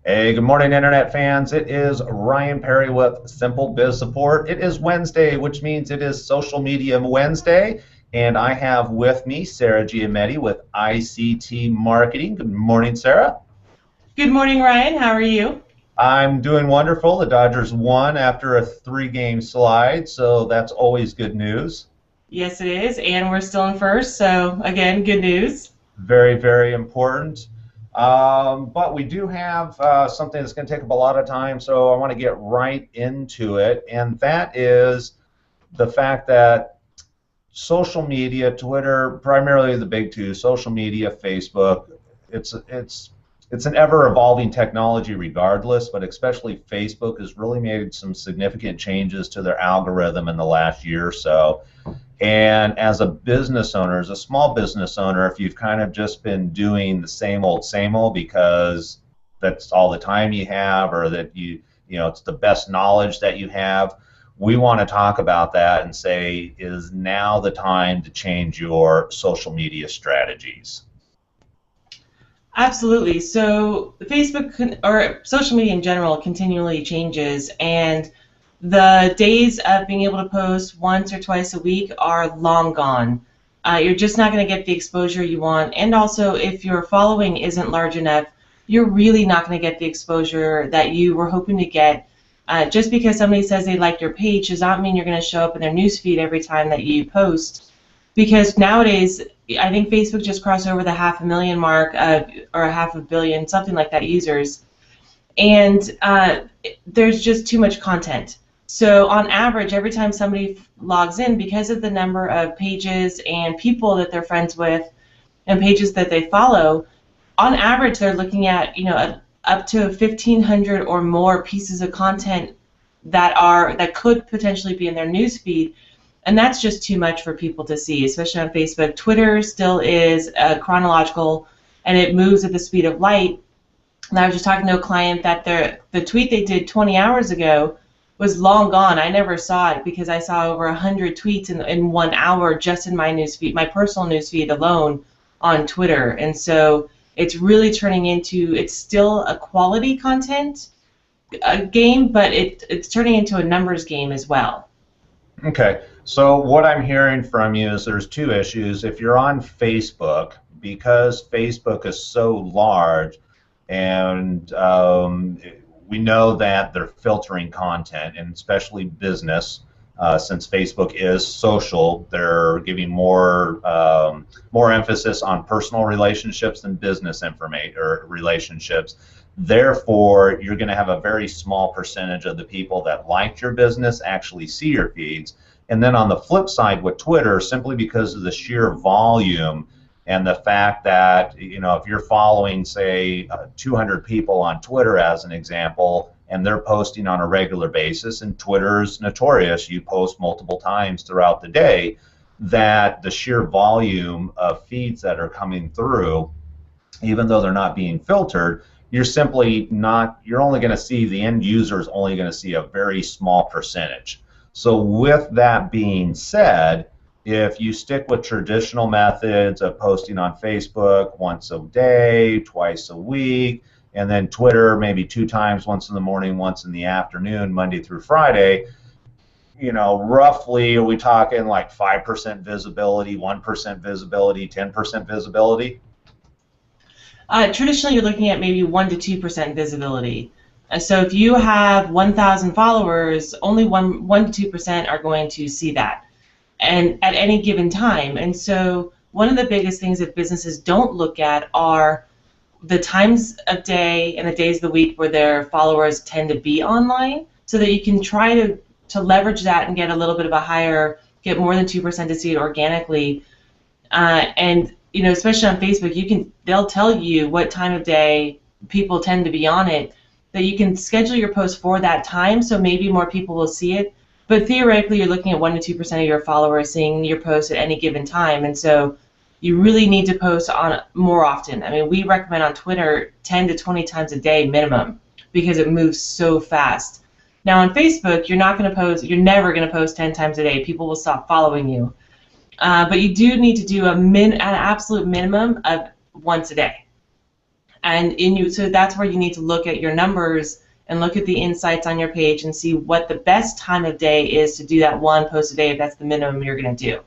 Hey, good morning, Internet fans. It is Ryan Perry with Simple Biz Support. It is Wednesday, which means it is Social Media Wednesday, and I have with me Sarah Giometti with ICT Marketing. Good morning, Sarah. Good morning, Ryan. How are you? I'm doing wonderful. The Dodgers won after a three-game slide, so that's always good news. Yes, it is, and we're still in first, so again, good news. Very, very important. But we do have something that's going to take up a lot of time, so I want to get right into it, and that is the fact that social media, Twitter, primarily the big two, social media, Facebook, it's an ever-evolving technology regardless, but especially Facebook has really made some significant changes to their algorithm in the last year or so. And as a business owner, as a small business owner, if you've kind of just been doing the same old because that's all the time you have, or that you know, it's the best knowledge that you have, we want to talk about that and say, is now the time to change your social media strategies? Absolutely. So or social media in general continually changes, and the days of being able to post once or twice a week are long gone. You're just not going to get the exposure you want, and also if your following isn't large enough, you're really not going to get the exposure that you were hoping to get. Just because somebody says they like your page does not mean you're going to show up in their newsfeed every time that you post. Because nowadays, I think Facebook just crossed over the 500,000 mark, or a 500 million, something like that, users, and there's just too much content. So on average, every time somebody logs in, because of the number of pages and people that they're friends with and pages that they follow, on average they're looking at up to 1,500 or more pieces of content that could potentially be in their newsfeed. And that's just too much for people to see, especially on Facebook. Twitter still is chronological, and it moves at the speed of light. And I was just talking to a client that the tweet they did 20 hours ago was long gone. I never saw it because I saw over 100 tweets in 1 hour just in my newsfeed, my personal newsfeed alone on Twitter. And so it's really turning into, it's still a quality content game, but it's turning into a numbers game as well. Okay, so what I'm hearing from you is there's two issues. If you're on Facebook, because Facebook is so large, and we know that they're filtering content, and especially business, since Facebook is social, they're giving more emphasis on personal relationships than business information or relationships. Therefore, you're going to have a very small percentage of the people that liked your business actually see your feeds. And then on the flip side with Twitter, simply because of the sheer volume and the fact that, you know, if you're following, say, 200 people on Twitter as an example, and they're posting on a regular basis, and Twitter's notorious, you post multiple times throughout the day, that the sheer volume of feeds that are coming through, even though they're not being filtered, you're only going to see, the end user is only going to see a very small percentage. So with that being said, if you stick with traditional methods of posting on Facebook once a day, twice a week, and then Twitter maybe 2 times, once in the morning, once in the afternoon, Monday through Friday, you know, roughly are we talking like 5% visibility, 1% visibility, 10% visibility? Traditionally, you're looking at maybe 1 to 2% visibility. So if you have 1,000 followers, only 1 to 2% are going to see that, and at any given time. And so one of the biggest things that businesses don't look at are the times of day and the days of the week where their followers tend to be online, so that you can try to leverage that and get a little bit of a higher, get more than 2% to see it organically. And you know, especially on Facebook, they'll tell you what time of day people tend to be on it, that you can schedule your post for that time, so maybe more people will see it. But theoretically, you're looking at 1 to 2% of your followers seeing your post at any given time, and so you really need to post on more often. I mean, we recommend on Twitter 10 to 20 times a day minimum, because it moves so fast. Now on Facebook, you're never going to post 10 times a day. People will stop following you. But you do need to do an absolute minimum of once a day. So that's where you need to look at your numbers and look at the insights on your page and see what the best time of day is to do that one post a day if that's the minimum you're going to do.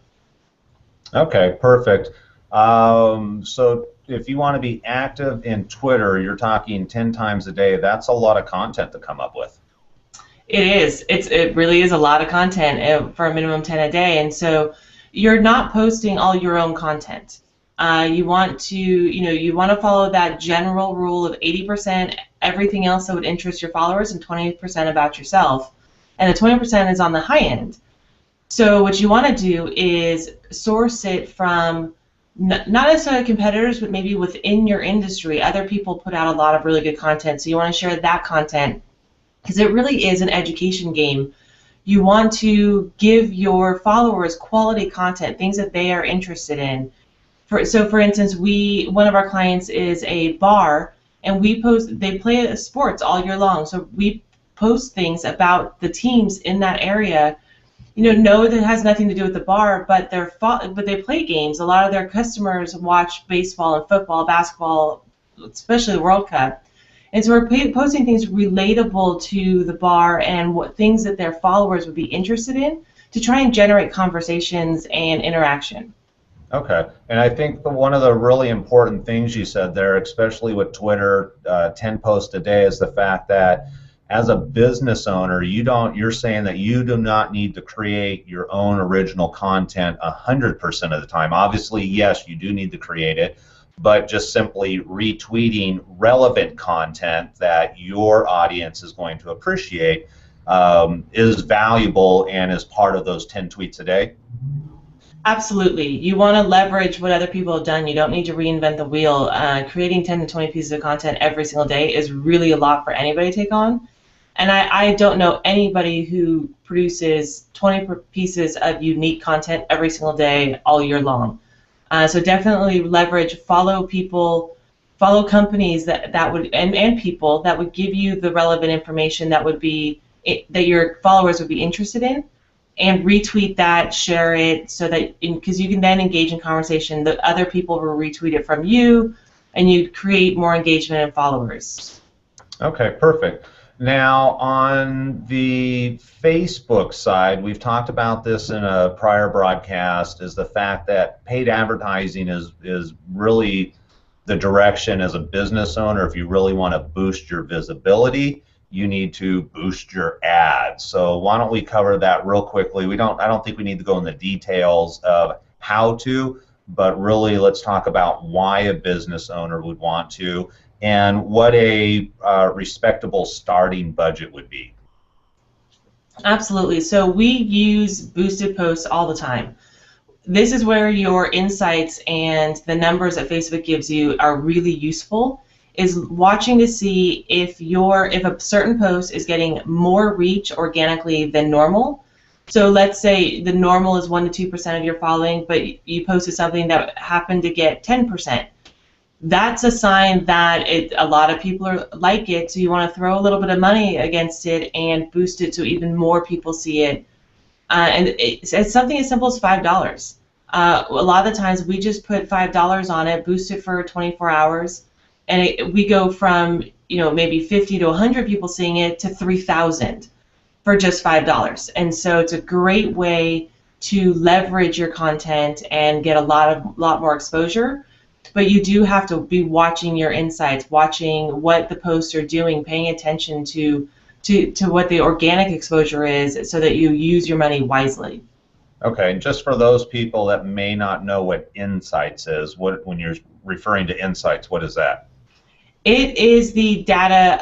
Okay, perfect. So if you want to be active in Twitter, you're talking 10 times a day. That's a lot of content to come up with. It is. It really is a lot of content for a minimum 10 a day. And so you're not posting all your own content. You want to follow that general rule of 80% everything else that would interest your followers and 20% about yourself. And the 20% is on the high end. So what you want to do is source it from not necessarily competitors, but maybe within your industry. Other people put out a lot of really good content, so you want to share that content because it really is an education game. You want to give your followers quality content, things that they are interested in. So for instance, one of our clients is a bar, and they play sports all year long. So we post things about the teams in that area. No, that has nothing to do with the bar, but they play games. A lot of their customers watch baseball and football, basketball, especially the World Cup. And so we're posting things relatable to the bar and what things that their followers would be interested in to try and generate conversations and interaction. Okay, and I think one of the really important things you said there, especially with Twitter, 10 posts a day, is the fact that as a business owner, you're saying that you do not need to create your own original content 100% of the time. Obviously, yes, you do need to create it, but just simply retweeting relevant content that your audience is going to appreciate is valuable and is part of those 10 tweets a day. Absolutely. You want to leverage what other people have done. You don't need to reinvent the wheel. Creating 10 to 20 pieces of content every single day is really a lot for anybody to take on. And I don't know anybody who produces 20 pieces of unique content every single day all year long. So definitely leverage, follow companies and people that would give you the relevant information that your followers would be interested in, and retweet that, share it, so that because you can then engage in conversation, the other people will retweet it from you, and you create more engagement and followers. Okay, perfect. Now, on the Facebook side, we've talked about this in a prior broadcast, is the fact that paid advertising is really the direction as a business owner. If you really want to boost your visibility, you need to boost your ads. So why don't we cover that real quickly? I don't think we need to go in the details of how to, but really let's talk about why a business owner would want to, and what a respectable starting budget would be. Absolutely. So we use boosted posts all the time. This is where your insights and the numbers that Facebook gives you are really useful, is watching to see if a certain post is getting more reach organically than normal. So let's say the normal is 1 to 2% of your following, but you posted something that happened to get 10%. That's a sign that a lot of people like it, so you want to throw a little bit of money against it and boost it so even more people see it. And it's something as simple as $5. A lot of the times we just put $5 on it, boost it for 24 hours, and we go from maybe 50 to 100 people seeing it to 3,000 for just $5. And so it's a great way to leverage your content and get a lot more exposure. But you do have to be watching your insights, watching what the posts are doing, paying attention to what the organic exposure is, so that you use your money wisely. Okay, and just for those people that may not know what insights is, when you're referring to insights, what is that? It is the data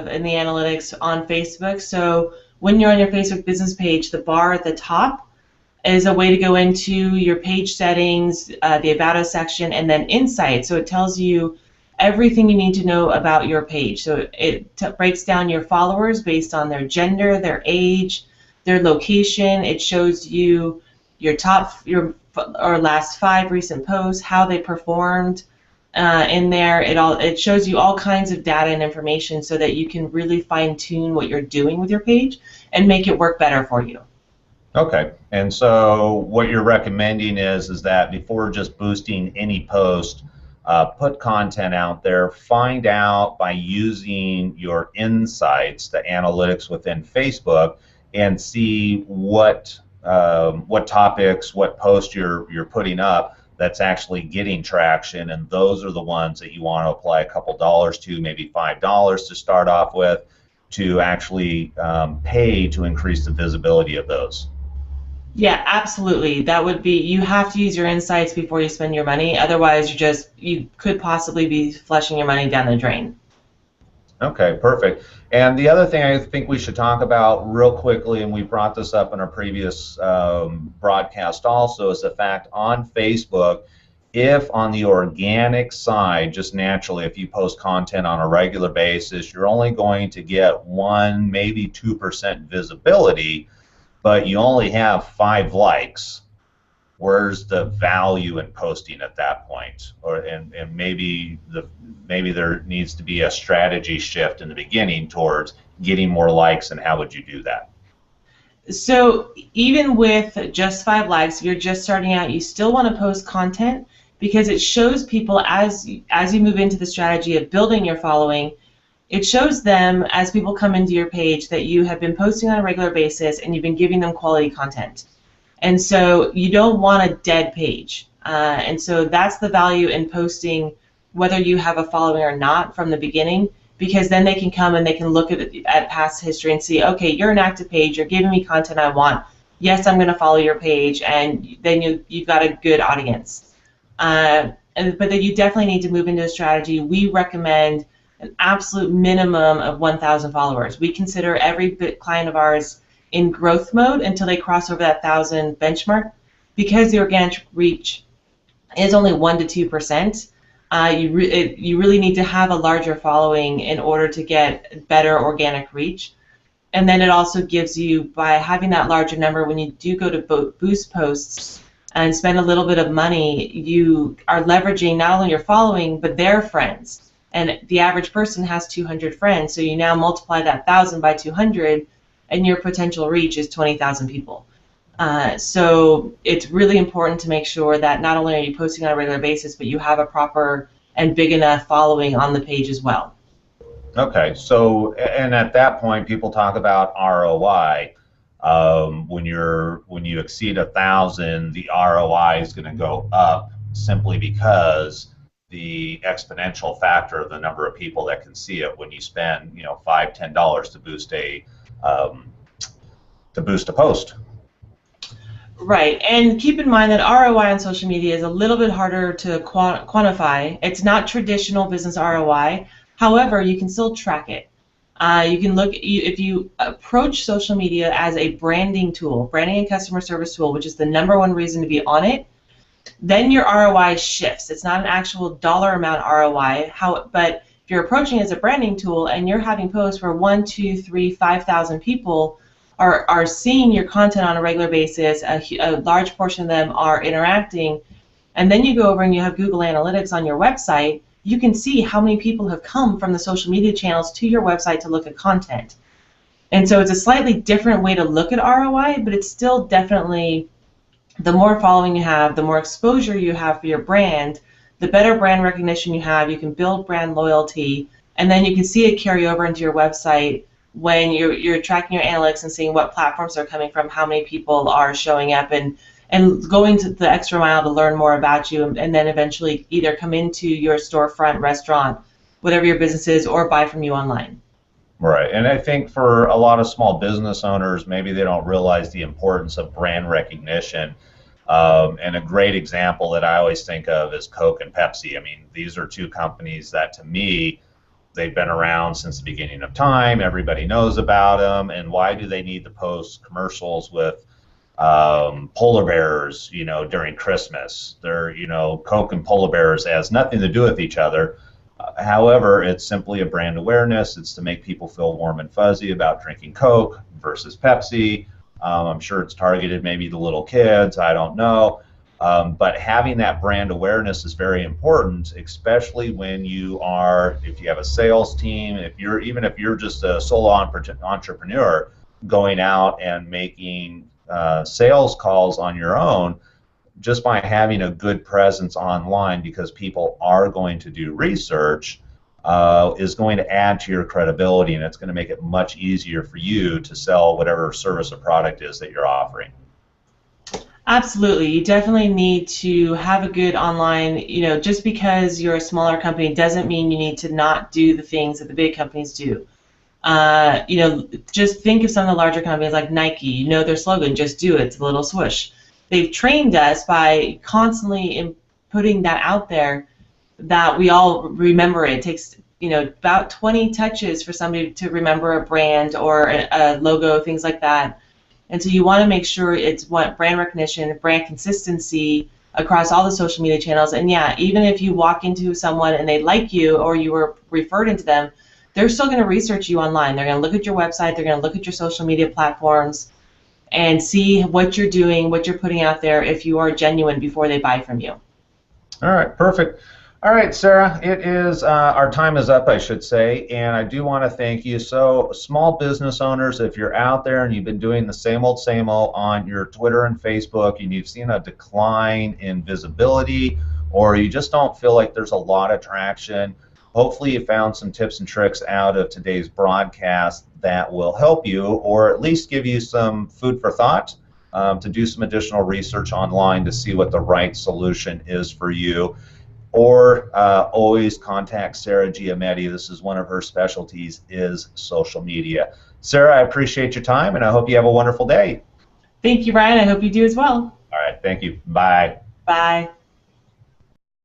and the analytics on Facebook. So when you're on your Facebook business page, the bar at the top is a way to go into your page settings, the About Us section, and then Insights. So it tells you everything you need to know about your page. So it breaks down your followers based on their gender, their age, their location. It shows you your last 5 recent posts, how they performed in there. It shows you all kinds of data and information so that you can really fine-tune what you're doing with your page and make it work better for you. Okay, and so what you're recommending is that before just boosting any post, put content out there, find out by using your insights, the analytics within Facebook, and see what topics, what posts you're putting up that's actually getting traction, and those are the ones that you want to apply a couple dollars to, maybe $5 to start off with, to actually pay to increase the visibility of those. Yeah, absolutely. That would be, you have to use your insights before you spend your money. Otherwise, you could possibly be flushing your money down the drain. Okay, perfect. And the other thing I think we should talk about real quickly, and we brought this up in our previous broadcast also, is the fact on Facebook, if on the organic side, just naturally, if you post content on a regular basis, you're only going to get 1, maybe 2% visibility, but you only have 5 likes. Where's the value in posting at that point? And maybe there needs to be a strategy shift in the beginning towards getting more likes, and how would you do that? So even with just 5 likes, if you're just starting out, you still want to post content, because it shows people, as you move into the strategy of building your following, it shows them, as people come into your page, that you have been posting on a regular basis and you've been giving them quality content. And so you don't want a dead page. And so that's the value in posting, whether you have a following or not, from the beginning, because then they can come and they can look at past history and see, okay, you're an active page, you're giving me content I want. Yes, I'm going to follow your page, and then you've got a good audience. But then you definitely need to move into a strategy. We recommend an absolute minimum of 1,000 followers. We consider every client of ours in growth mode until they cross over that 1,000 benchmark, because the organic reach is only 1 to 2%. You really need to have a larger following in order to get better organic reach. And then it also gives you, by having that larger number, when you do go to boost posts and spend a little bit of money, you are leveraging not only your following but their friends. And the average person has 200 friends, so you now multiply that 1,000 by 200, and your potential reach is 20,000 people. So it's really important to make sure that not only are you posting on a regular basis, but you have a proper and big enough following on the page as well. Okay, so, and at that point, people talk about ROI. When you exceed 1,000, the ROI is going to go up, simply because the exponential factor of the number of people that can see it when you spend, $5, $10 to boost a post. Right, and keep in mind that ROI on social media is a little bit harder to quantify. It's not traditional business ROI. However, you can still track it. You can look, if you approach social media as a branding tool, branding and customer service tool, which is the #1 reason to be on it, then your ROI shifts. It's not an actual dollar amount ROI. But if you're approaching it as a branding tool and you're having posts where 1, 2, 3, 5,000 people are seeing your content on a regular basis, a large portion of them are interacting, and then you go over and you have Google Analytics on your website, you can see how many people have come from the social media channels to your website to look at content. And so it's a slightly different way to look at ROI, but it's still definitely, the more following you have, the more exposure you have for your brand, the better brand recognition you have. You can build brand loyalty, and then you can see it carry over into your website when you're tracking your analytics and seeing what platforms they're coming from, how many people are showing up, and going to the extra mile to learn more about you, and then eventually either come into your storefront, restaurant, whatever your business is, or buy from you online. Right, and I think for a lot of small business owners, maybe they don't realize the importance of brand recognition. And a great example that I always think of is Coke and Pepsi. I mean, these are 2 companies that, to me, they've been around since the beginning of time. Everybody knows about them. And why do they need to post commercials with polar bears, during Christmas? They're, Coke and polar bears has nothing to do with each other. However, it's simply a brand awareness. It's to make people feel warm and fuzzy about drinking Coke versus Pepsi. I'm sure it's targeted maybe the little kids. I don't know. But having that brand awareness is very important, especially when if you have a sales team, even if you're just a solo entrepreneur going out and making sales calls on your own. just by having a good presence online, because people are going to do research, is going to add to your credibility, and it's going to make it much easier for you to sell whatever service or product is that you're offering. Absolutely. You definitely need to have a good online, just because you're a smaller company doesn't mean you need to not do the things that the big companies do. Just think of some of the larger companies like Nike. Their slogan, just do it. It's a little swoosh. They've trained us by constantly putting that out there that we all remember it. It takes, about 20 touches for somebody to remember a brand or a logo, things like that. And so you want to make sure it's brand recognition, brand consistency across all the social media channels. And yeah, even if you walk into someone and they like you or you were referred into them, they're still going to research you online. They're going to look at your website. They're going to look at your social media platforms and see what you're doing, what you're putting out there, if you are genuine before they buy from you. All right, perfect. All right, Sarah, it is our time is up, I should say, and I do want to thank you. So, small business owners, if you're out there and you've been doing the same old on your Twitter and Facebook, and you've seen a decline in visibility, or you just don't feel like there's a lot of traction, hopefully you found some tips and tricks out of today's broadcast that will help you, or at least give you some food for thought to do some additional research online to see what the right solution is for you. Or always contact Sarah Giometti. This is one of her specialties, is social media. Sarah, I appreciate your time, and I hope you have a wonderful day. Thank you, Ryan. I hope you do as well. All right, thank you. Bye. Bye.